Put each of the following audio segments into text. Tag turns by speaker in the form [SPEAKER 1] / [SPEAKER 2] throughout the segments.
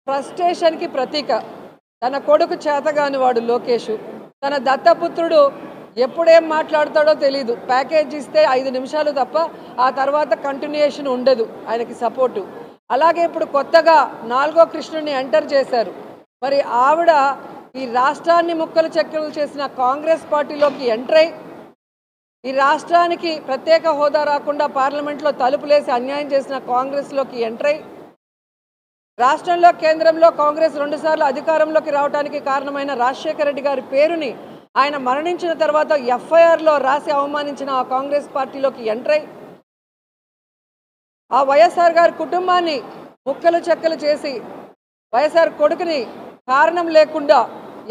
[SPEAKER 1] ఫ్రస్ట్రేషన్కి ప్రతీక. తన కొడుకు చేతగాని వాడు లోకేష్, తన దత్తపుత్రుడు ఎప్పుడేం మాట్లాడతాడో తెలీదు. ప్యాకేజ్ ఇస్తే 5 నిమిషాలు తప్ప ఆ తర్వాత కంటిన్యూయేషన్ ఉండదు ఆయనకి సపోర్టు. అలాగే ఇప్పుడు కొత్తగా 4వ కృష్ణుడిని ఎంటర్ చేశారు. మరి ఆవిడ ఈ రాష్ట్రాన్ని ముక్కలు చెక్కలు చేసిన కాంగ్రెస్ పార్టీలోకి ఎంటర్ అయి ఈ రాష్ట్రానికి ప్రత్యేక హోదా రాకుండా పార్లమెంట్లో తలుపులేసి అన్యాయం చేసిన కాంగ్రెస్లోకి ఎంటర్ అయి రాష్ట్రంలో కేంద్రంలో కాంగ్రెస్ 2 సార్లు అధికారంలోకి రావడానికి కారణమైన రాజశేఖర రెడ్డి గారి పేరుని ఆయన మరణించిన తర్వాత ఎఫ్ఐఆర్లో రాసి అవమానించిన ఆ కాంగ్రెస్ పార్టీలోకి ఎంటర్ అయి ఆ వైఎస్ఆర్ గారి కుటుంబాన్ని ముక్కలు చెక్కలు చేసి వైఎస్ఆర్ కొడుకుని కారణం లేకుండా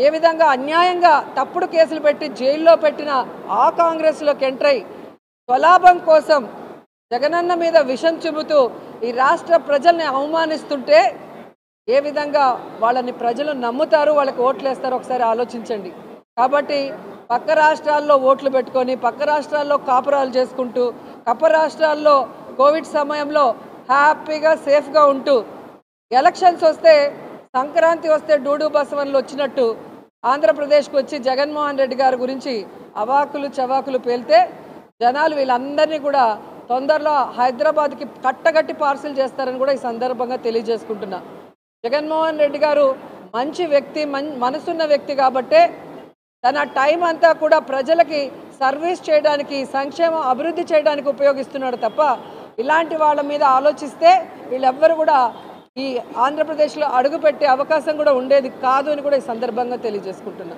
[SPEAKER 1] ఏ విధంగా అన్యాయంగా తప్పుడు కేసులు పెట్టి జైల్లో పెట్టిన ఆ కాంగ్రెస్లోకి ఎంటర్ అయి స్వలాభం కోసం జగనన్న మీద విషం చిమ్ముతూ ఈ రాష్ట్ర ప్రజల్ని అవమానిస్తుంటే ఏ విధంగా వాళ్ళని ప్రజలు నమ్ముతారు, వాళ్ళకి ఓట్లు వేస్తారో ఒకసారి ఆలోచించండి. కాబట్టి పక్క రాష్ట్రాల్లో ఓట్లు పెట్టుకొని పక్క రాష్ట్రాల్లో కాపురాలు చేసుకుంటూ పక్క రాష్ట్రాల్లో కోవిడ్ సమయంలో హ్యాపీగా సేఫ్గా ఉంటూ ఎలక్షన్స్ వస్తే సంక్రాంతి వస్తే డూడు బసవన్లు వచ్చినట్టు ఆంధ్రప్రదేశ్కి వచ్చి జగన్మోహన్ రెడ్డి గారి గురించి అవాకులు చవాకులు పేలితే జనాలు వీళ్ళందరినీ కూడా తొందరలో హైదరాబాద్కి కట్టగట్టి పార్సిల్ చేస్తారని కూడా ఈ సందర్భంగా తెలియజేసుకుంటున్నా. జగన్మోహన్ రెడ్డి గారు మంచి వ్యక్తి, మనసున్న వ్యక్తి కాబట్టే తన టైం అంతా కూడా ప్రజలకి సర్వీస్ చేయడానికి, సంక్షేమం అభివృద్ధి చేయడానికి ఉపయోగిస్తున్నాడు తప్ప ఇలాంటి వాళ్ళ మీద ఆలోచిస్తే వీళ్ళెవ్వరు కూడా ఈ ఆంధ్రప్రదేశ్లో అడుగుపెట్టే అవకాశం కూడా ఉండేది కాదు అని కూడా ఈ సందర్భంగా తెలియజేసుకుంటున్నా.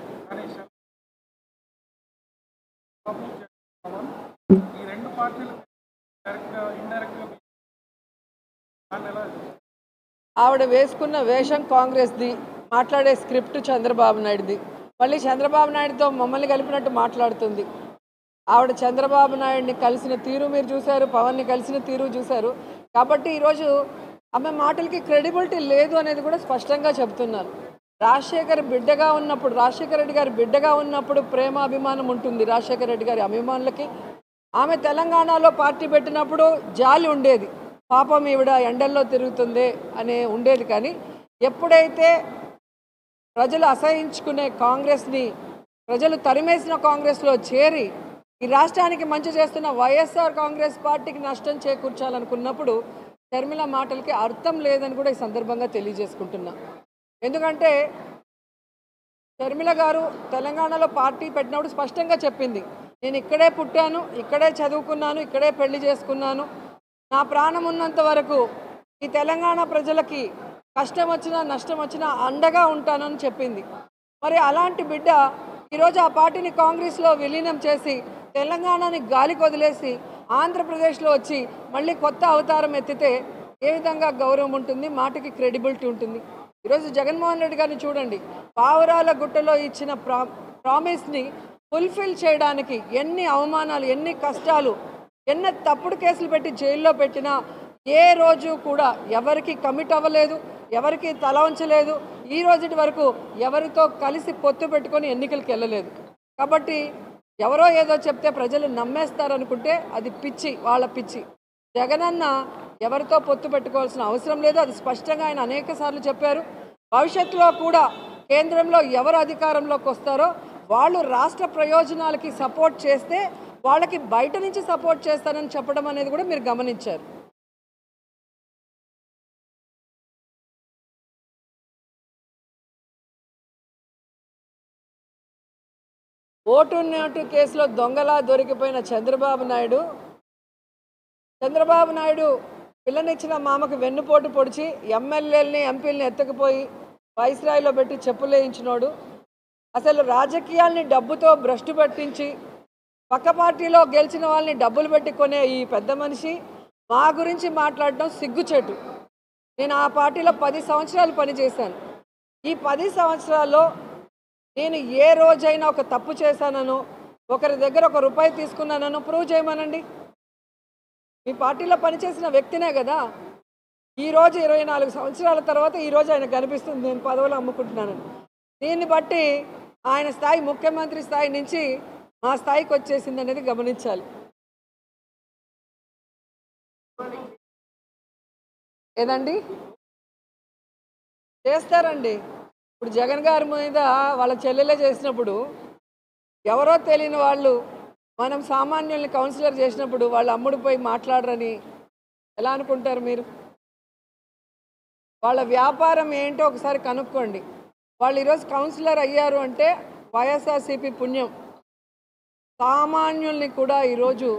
[SPEAKER 1] ఆవిడ వేసుకున్న వేషం కాంగ్రెస్ది, మాట్లాడే స్క్రిప్ట్ చంద్రబాబు నాయుడుది. మళ్ళీ చంద్రబాబు నాయుడుతో మమ్మల్ని కలిపినట్టు మాట్లాడుతుంది. ఆవిడ చంద్రబాబు నాయుడిని కలిసిన తీరు మీరు చూశారు, పవన్ని కలిసిన తీరు చూశారు. కాబట్టి ఈరోజు ఆమె మాటలకి క్రెడిబిలిటీ లేదు అనేది కూడా స్పష్టంగా చెప్తున్నారు. రాజశేఖర రెడ్డి గారి బిడ్డగా ఉన్నప్పుడు ప్రేమ అభిమానం ఉంటుంది రాజశేఖర రెడ్డి గారి అభిమానులకి. ఆమె తెలంగాణలో పార్టీ పెట్టినప్పుడు జాలి ఉండేది, పాపం ఈవిడ ఎండల్లో తిరుగుతుంది అనే ఉండేది. కానీ ఎప్పుడైతే ప్రజలు అసహించుకునే కాంగ్రెస్ని, ప్రజలు తరిమేసిన కాంగ్రెస్లో చేరి ఈ రాష్ట్రానికి మంచి చేస్తున్న వైఎస్ఆర్ కాంగ్రెస్ పార్టీకి నష్టం చేకూర్చాలనుకున్నప్పుడు షర్మిల మాటలకి అర్థం లేదని కూడా ఈ సందర్భంగా తెలియజేసుకుంటున్నా. ఎందుకంటే షర్మిల గారు తెలంగాణలో పార్టీ పెట్టినప్పుడు స్పష్టంగా చెప్పింది, నేను ఇక్కడే పుట్టాను, ఇక్కడే చదువుకున్నాను, ఇక్కడే పెళ్లి చేసుకున్నాను, నా ప్రాణం ఉన్నంత వరకు ఈ తెలంగాణ ప్రజలకి కష్టం వచ్చినా నష్టం వచ్చినా అండగా ఉంటానని చెప్పింది. మరి అలాంటి బిడ్డ ఈరోజు ఆ పార్టీని కాంగ్రెస్లో విలీనం చేసి తెలంగాణని గాలికి వదిలేసి ఆంధ్రప్రదేశ్లో వచ్చి మళ్ళీ కొత్త అవతారం ఎత్తితే ఏ విధంగా గౌరవం ఉంటుంది, మాటకి క్రెడిబిలిటీ ఉంటుంది? ఈరోజు జగన్మోహన్ రెడ్డి గారిని చూడండి, పావురాల గుట్టలో ఇచ్చిన ప్రామిస్ని ఫుల్ఫిల్ చేయడానికి ఎన్ని అవమానాలు, ఎన్ని కష్టాలు, ఎన్ని తప్పుడు కేసులు పెట్టి జైల్లో పెట్టినా ఏ రోజు కూడా ఎవరికి కమిట్ అవ్వలేదు, ఎవరికి తల ఉంచలేదు. ఈ రోజుటి వరకు ఎవరితో కలిసి పొత్తు పెట్టుకొని ఎన్నికలకు వెళ్ళలేదు. కాబట్టి ఎవరో ఏదో చెప్తే ప్రజలు నమ్మేస్తారనుకుంటే అది పిచ్చి, వాళ్ళ పిచ్చి. జగనన్న ఎవరితో పొత్తు పెట్టుకోవాల్సిన అవసరం లేదు, అది స్పష్టంగా ఆయన అనేక సార్లు చెప్పారు. భవిష్యత్తులో కూడా కేంద్రంలో ఎవరు అధికారంలోకి వస్తారో వాళ్ళు రాష్ట్ర ప్రయోజనాలకి సపోర్ట్ చేస్తే వాళ్ళకి బయట నుంచి సపోర్ట్ చేస్తారని చెప్పడం అనేది కూడా మీరు గమనించారు. ఓటు నోటు కేసులో దొంగలా దొరికిపోయిన చంద్రబాబు నాయుడు పిల్లనిచ్చిన మామకు వెన్నుపోటు పొడిచి ఎమ్మెల్యేలని ఎంపీలని ఎత్తకపోయి వైస్రాయిలో పెట్టి చెప్పులేయించినోడు, అసలు రాజకీయాల్ని డబ్బుతో భ్రష్టు పట్టించి పక్క పార్టీలో గెలిచిన వాళ్ళని డబ్బులు పెట్టి కొనే ఈ పెద్ద మనిషి మా గురించి మాట్లాడడం సిగ్గుచేటు. నేను ఆ పార్టీలో 10 సంవత్సరాలు పనిచేశాను. ఈ 10 సంవత్సరాల్లో నేను ఏ రోజైనా ఒక తప్పు చేశానో, ఒకరి దగ్గర ₹1 తీసుకున్నానో ప్రూవ్ చేయమనండి. మీ పార్టీలో పనిచేసిన వ్యక్తినే కదా. ఈరోజు 24 సంవత్సరాల తర్వాత ఈరోజు ఆయన కనిపిస్తుంది నేను పదవులు అమ్ముకుంటున్నానని. దీన్ని బట్టి ఆయన స్థాయి ముఖ్యమంత్రి స్థాయి నుంచి మా స్థాయికి వచ్చేసింది అనేది గమనించాలి. ఏదండి చేస్తారండి. ఇప్పుడు జగన్ గారి మీద వాళ్ళ చెల్లెలే చేసినప్పుడు ఎవరో తెలియని వాళ్ళు మనం సామాన్యుల్ని కౌన్సిలర్ చేసినప్పుడు వాళ్ళు అమ్ముడుపోయి మాట్లాడరని ఎలా అనుకుంటారు మీరు? వాళ్ళ వ్యాపారం ఏంటో ఒకసారి కనుక్కోండి. వాళ్ళు ఈరోజు కౌన్సిలర్ అయ్యారు అంటే వైఎస్ఆర్సీపీ పుణ్యం. సామాన్యుల్ని కూడా ఈరోజు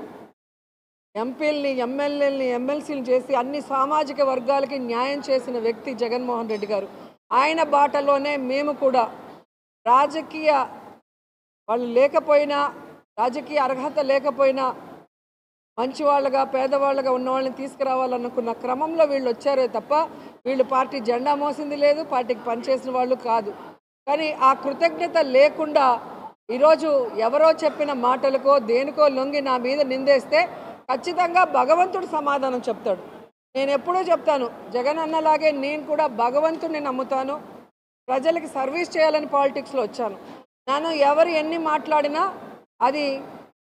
[SPEAKER 1] ఎంపీల్ని, ఎమ్మెల్యేలని, ఎమ్మెల్సీలు చేసి అన్ని సామాజిక వర్గాలకి న్యాయం చేసిన వ్యక్తి జగన్మోహన్ రెడ్డి గారు. ఆయన బాటలోనే మేము కూడా రాజకీయ వాళ్ళు లేకపోయినా, రాజకీయ అర్హత లేకపోయినా మంచివాళ్ళుగా, పేదవాళ్ళుగా ఉన్న వాళ్ళని తీసుకురావాలనుకున్న క్రమంలో వీళ్ళు వచ్చారే తప్ప వీళ్ళు పార్టీ జెండా మోసింది లేదు, పార్టీకి పనిచేసిన వాళ్ళు కాదు. కానీ ఆ కృతజ్ఞత లేకుండా ఈరోజు ఎవరో చెప్పిన మాటలకో దేనికో లొంగి నా మీద నిందేస్తే ఖచ్చితంగా భగవంతుడు సమాధానం చెప్తాడు. నేను ఎప్పుడూ చెప్తాను, జగన్ అన్నలాగే నేను కూడా భగవంతుడిని నమ్ముతాను. ప్రజలకి సర్వీస్ చేయాలని పాలిటిక్స్లో వచ్చాను. నన్ను ఎవరు ఎన్ని మాట్లాడినా అది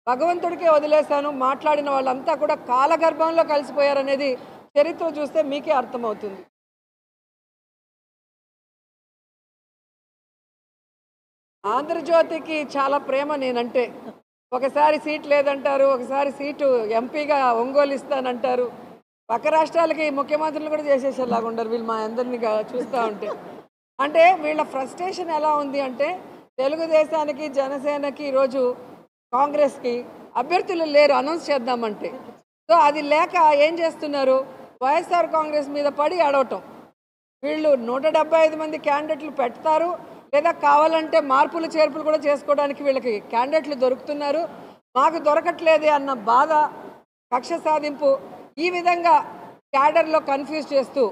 [SPEAKER 1] భగవంతుడికే వదిలేశాను. మాట్లాడిన వాళ్ళంతా కూడా కాలగర్భంలో కలిసిపోయారనేది చరిత్ర చూస్తే మీకే అర్థమవుతుంది. ఆంధ్రజ్యోతికి చాలా ప్రేమ నేనంటే. ఒకసారి సీట్ లేదంటారు, ఒకసారి సీటు ఎంపీగా ఒంగోలు ఇస్తానంటారు. పక్క రాష్ట్రాలకి ముఖ్యమంత్రులు కూడా చేసేసేలాగా ఉండరు వీళ్ళు మా అందరినీ చూస్తూ ఉంటే. అంటే వీళ్ళ ఫ్రస్ట్రేషన్ ఎలా ఉంది అంటే తెలుగుదేశానికి, జనసేనకి, ఈరోజు కాంగ్రెస్కి అభ్యర్థులు లేరు అనౌన్స్ చేద్దామంటే. సో అది లేక ఏం చేస్తున్నారు, వైఎస్ఆర్ కాంగ్రెస్ మీద పడి అడవటం. వీళ్ళు 175 మంది క్యాండిడేట్లు పెడతారు, లేదా కావాలంటే మార్పులు చేర్పులు కూడా చేసుకోవడానికి వీళ్ళకి క్యాండిడేట్లు దొరుకుతున్నారు. మాకు దొరకట్లేదే అన్న బాధ, కక్ష సాధింపు, ఈ విధంగా క్యాడర్లో కన్ఫ్యూజ్ చేస్తూ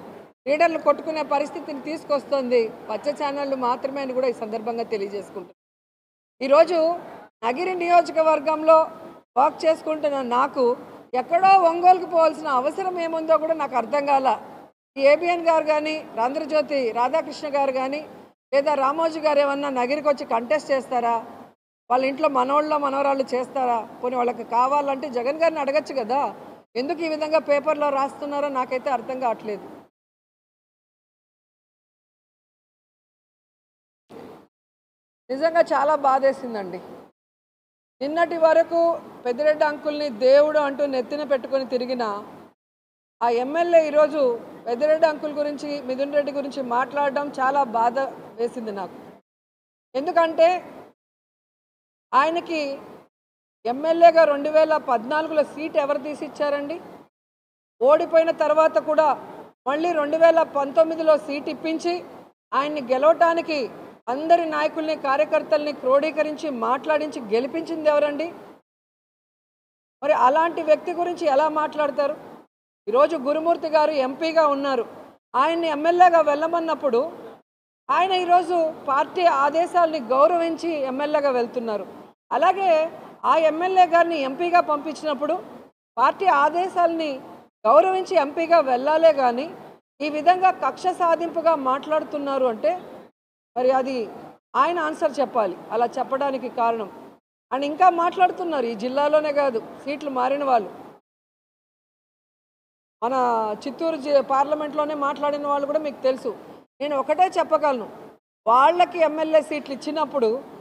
[SPEAKER 1] లీడర్లు కొట్టుకునే పరిస్థితిని తీసుకొస్తుంది పచ్చ ఛానళ్ళు మాత్రమే అని కూడా ఈ సందర్భంగా తెలియజేసుకుంటున్నాను. ఈరోజు నగిరి నియోజకవర్గంలో వర్క్ చేసుకుంటున్న నాకు ఎక్కడో ఒంగోలుకు పోవాల్సిన అవసరం ఏముందో కూడా నాకు అర్థం కాల. ఈ ఏబిఎన్ గారు కానీ, ఆంధ్రజ్యోతి రాధాకృష్ణ గారు కానీ, లేదా రామోజీ గారు ఏమన్నా నగిరికి వచ్చి కంటెస్ట్ చేస్తారా? వాళ్ళ ఇంట్లో మనవరాళ్ళు చేస్తారా? పోనీ వాళ్ళకి కావాలంటే జగన్ గారిని అడగచ్చు కదా. ఎందుకు ఈ విధంగా పేపర్లో రాస్తున్నారో నాకైతే అర్థం కావట్లేదు. నిజంగా చాలా బాధేసిందండి. నిన్నటి వరకు పెద్దిరెడ్డి అంకుల్ని దేవుడు అంటూ నెత్తిన పెట్టుకొని తిరిగిన ఆ ఎమ్మెల్యే ఈరోజు పెద్దిరెడ్డి అంకుల్ గురించి, మిథున్ రెడ్డి గురించి మాట్లాడడం చాలా బాధ వేసింది నాకు. ఎందుకంటే ఆయనకి ఎమ్మెల్యేగా 2014లో సీట్ ఎవరు తీసిచ్చారండి? ఓడిపోయిన తర్వాత కూడా మళ్ళీ 2019లో సీట్ ఇప్పించి ఆయన్ని గెలవటానికి అందరి నాయకుల్ని, కార్యకర్తల్ని క్రోడీకరించి మాట్లాడించి గెలిపించింది ఎవరండి? మరి అలాంటి వ్యక్తి గురించి ఎలా మాట్లాడతారు? ఈరోజు గురుమూర్తి గారు ఎంపీగా ఉన్నారు. ఆయన్ని ఎమ్మెల్యేగా వెళ్ళమన్నప్పుడు ఆయన ఈరోజు పార్టీ ఆదేశాలని గౌరవించి ఎమ్మెల్యేగా వెళ్తున్నారు. అలాగే ఆ ఎమ్మెల్యే గారిని ఎంపీగా పంపించినప్పుడు పార్టీ ఆదేశాలని గౌరవించి ఎంపీగా వెళ్ళాలే కానీ ఈ విధంగా కక్ష సాధింపుగా మాట్లాడుతున్నారు అంటే మరి అది ఆయన ఆన్సర్ చెప్పాలి అలా చెప్పడానికి కారణం. అని ఇంకా మాట్లాడుతున్నారు. ఈ జిల్లాలోనే కాదు, సీట్లు మారిన వాళ్ళు, మన చిత్తూరు పార్లమెంట్లోనే మాట్లాడిన వాళ్ళు కూడా మీకు తెలుసు. నేను ఒకటే చెప్పగలను, వాళ్ళకి ఎమ్మెల్యే సీట్లు ఇచ్చినప్పుడు